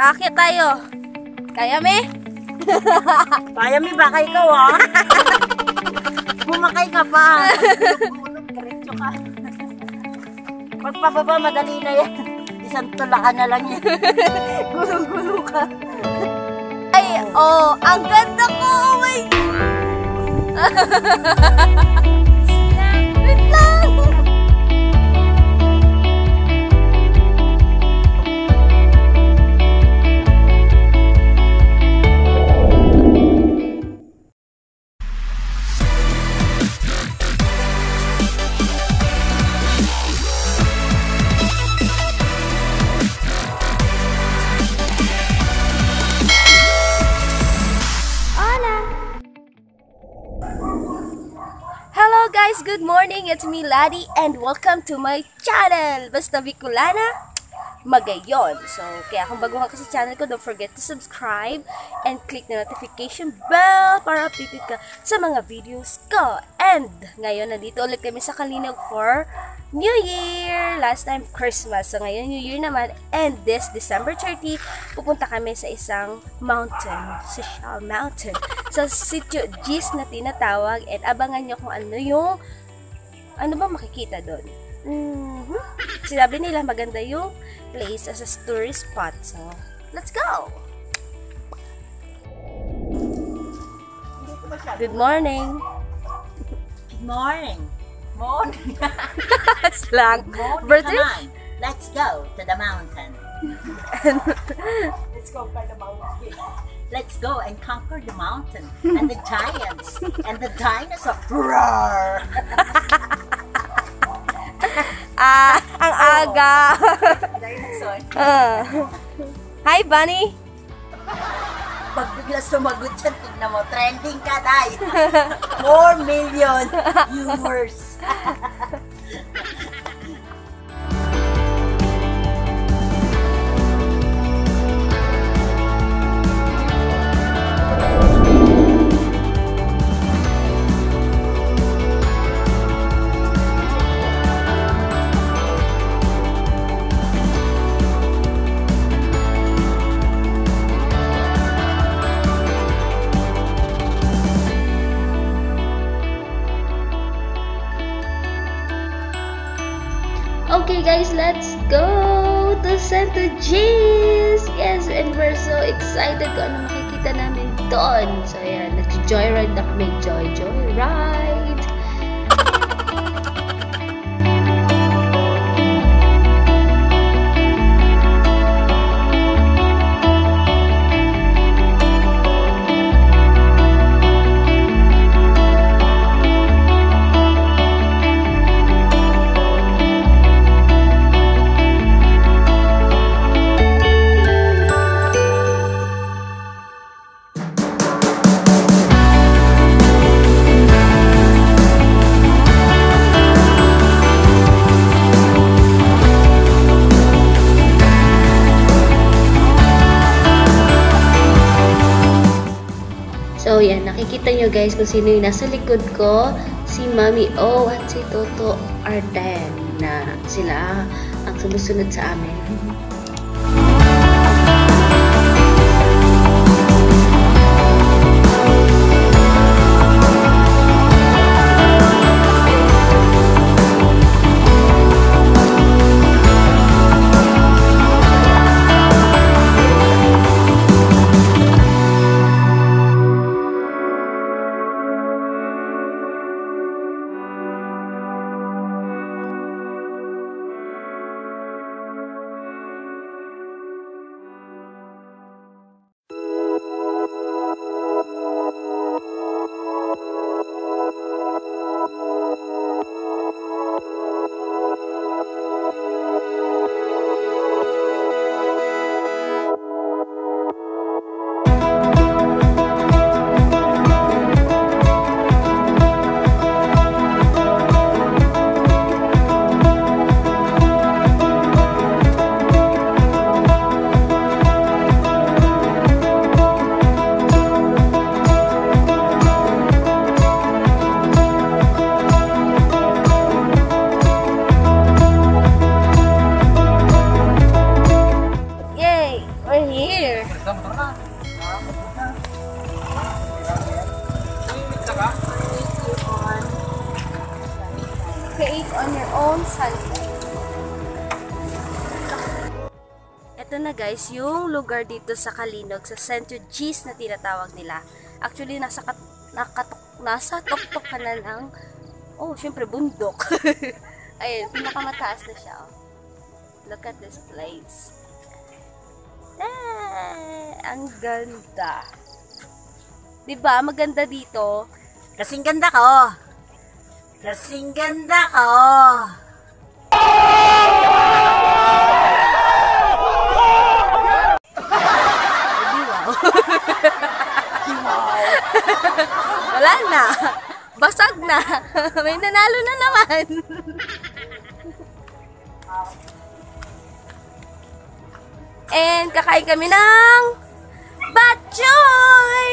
Aakyat tayo. Kaya, me? Kaya mi, baka ikaw ha? Bumakay ka pa. Gulog-gulog, diretso ka. Pagpababa, madali na yan. Isang tulakan na lang yan. Gulong-gulong ka. Ay, oh, ang ganda ko. Oh my God. Wait lang. Hello guys, good morning. It's me, Ladi, and welcome to my channel. Basta Bicolana Magayon. So, kaya kung baguhan ka sa channel ko, don't forget to subscribe and click the notification bell para updated ka sa mga videos ko. And ngayon, nandito ulit kami sa Kalinog for New Year! Last time, Christmas. So, ngayon, New Year naman. And this December 30, pupunta kami sa isang mountain. Social mountain. Sa Sitio Gis na tinatawag. And abangan nyo kung ano ba makikita doon. Sinabi nila maganda yung place as a tourist spot. So, let's go! Good morning! Good morning. Morning. Slang. Morning naman. Let's go to the mountain. Let's go by the mountain. Let's go and conquer the mountain and the giants and the dinosaurs. Roar! Ang aga. Dinosaur. Hi, Bunny. Pag bigla sumagot siya, tignan mo, trending ka, Day. 4 million viewers. Okay guys, let's go to Santo Gis! Yes, and we're so excited kung ano makikita namin doon. So ayan, nag-joyride na kami. Joyride! So, yan. Nakikita nyo guys kung sino yung nasa likod ko. Si Mami O at si Toto Arden na sila ang sumusunod sa amin. here. Create on your own sunset. Ito na guys, yung lugar dito sa Kalinog, sa St. G's na tinatawag nila. Actually, nasa tuktok ka na ng, syempre bundok. Ayun, pinakamataas na siya. Look at this place. Ang ganda. Diba? Maganda dito. Kasing ganda ko. Kasing ganda ko. Wala na. Basag na. May nanalo na naman. And kakain kami ng batchoy.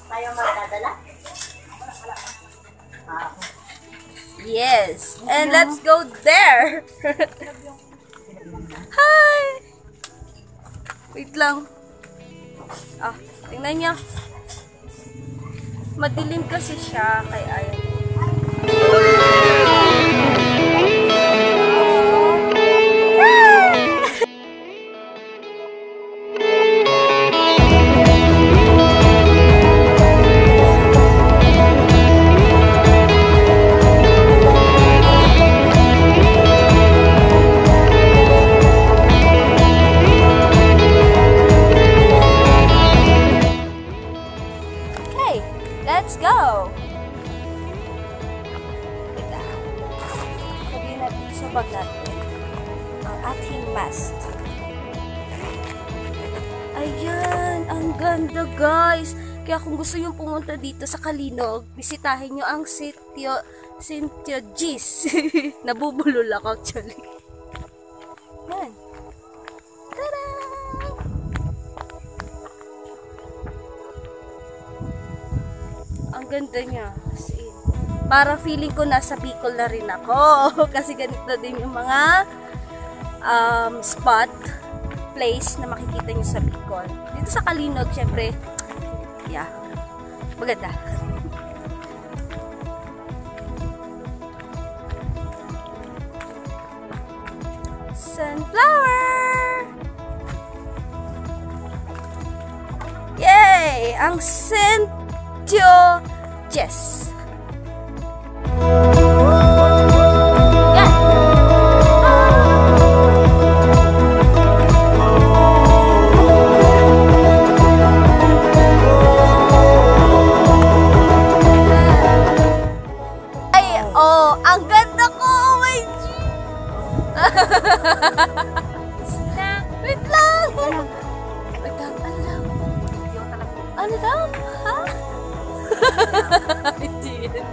Tayo magdadala? Yes. And let's go there. Hi. Wait lang. Tingnan niyo. Madilim kasi siya kay ayaw. Let's go! Teka. Sabihin natin sa bag natin ang ating mast. Ayan! Ang ganda guys! Kaya kung gusto nyo pumunta dito sa Kalinog, bisitahin nyo ang St. G's. Nabubulol ako actually. Yan. Tada! Ang ganda niya. Para feeling ko nasa Bicol na rin ako. Kasi ganito din yung mga spot, place na makikita nyo sa Bicol. Dito sa Kalinog, syempre, yeah, maganda. Sunflower! Yay! Ang St. G's. Ang ganda ko! Oh my G! Wait lang! Wait lang, ano lang? Ano lang? Ha? I did.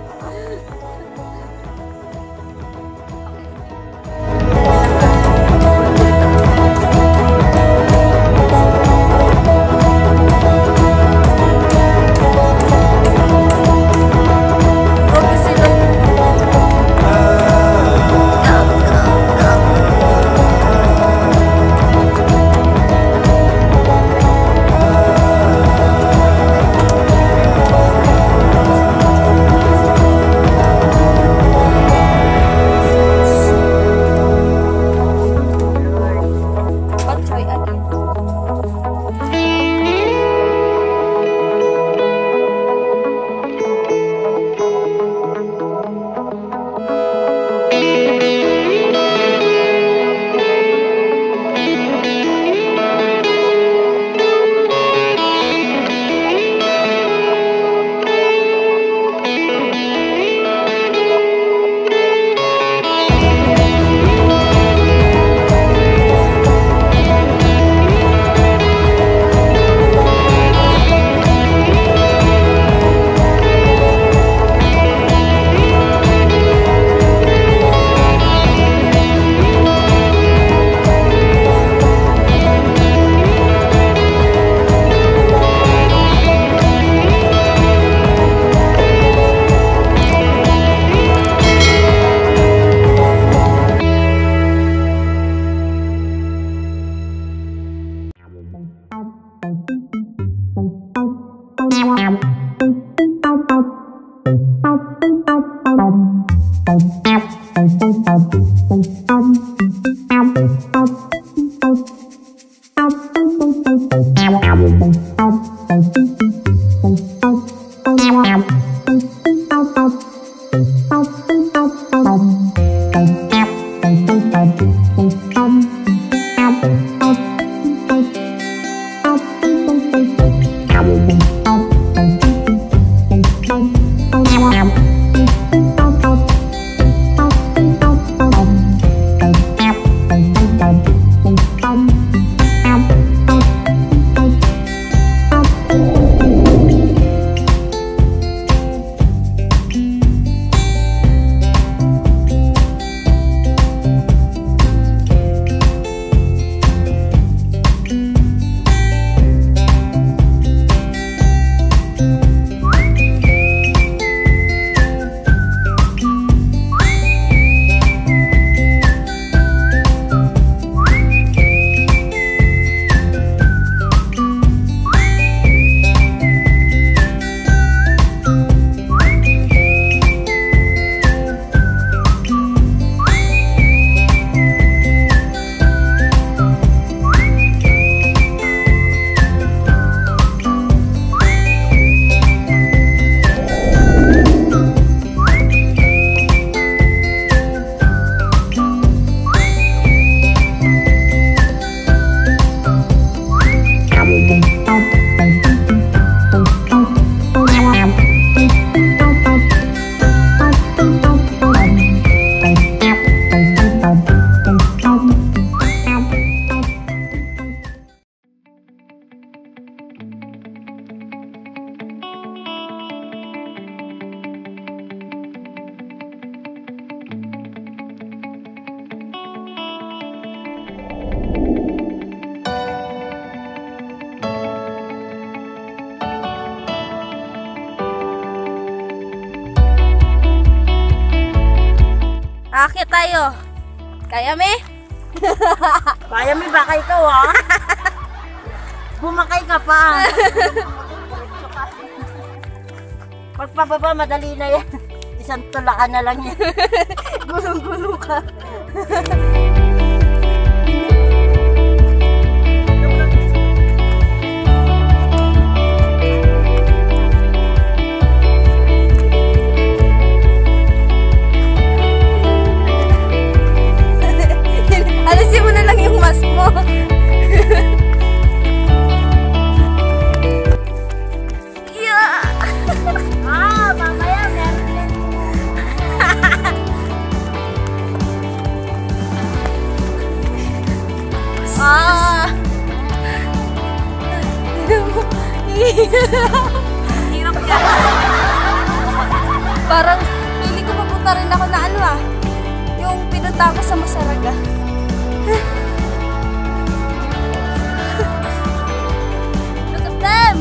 Aakyat tayo. Kaya me? Kaya may baka ikaw ha? Bumakay ka pa. Pagpababa, madali na yan. Isang tulakan na lang yan. Gulong-gulo ka. Alisin mo na lang yung mask mo. Yeah. Mamaya meron yan. Hirap ka. Parang pili ko mapunta rin ako na ano yung pinunta ko sa Masaraga. Look at them!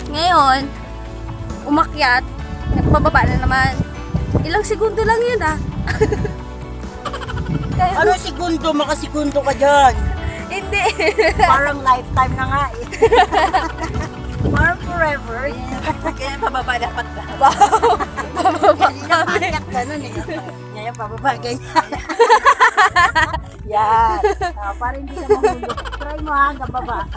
Ngayon, umakyat, pababa na naman. Ilang segundo lang yun Kaya, Ano segundo? Makasekundo ka dyan. hindi. Parang lifetime na nga eh. Parang forever. Kaya pababa dapat ba? Wow! ganun eh. Ngayon, pababa ganyan. Yan. Para hindi ka mahulog. Try mo ha, hanggang baba.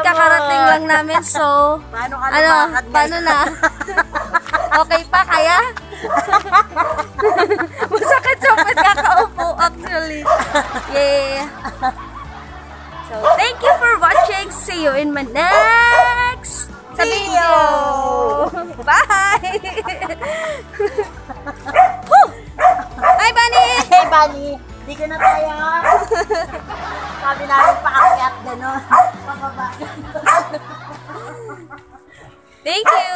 Kakarating lang namin, so Paano ka ano, lumakad paano na? Okay pa kaya? Masakit sa pag kakaupo actually. Yeah. So, thank you for watching. See you in my next video. Bye! Hi, Bunny! Hey, Bunny! Di ko na tayo. Sabi namin paakyat gano'n. Pababa. Thank you!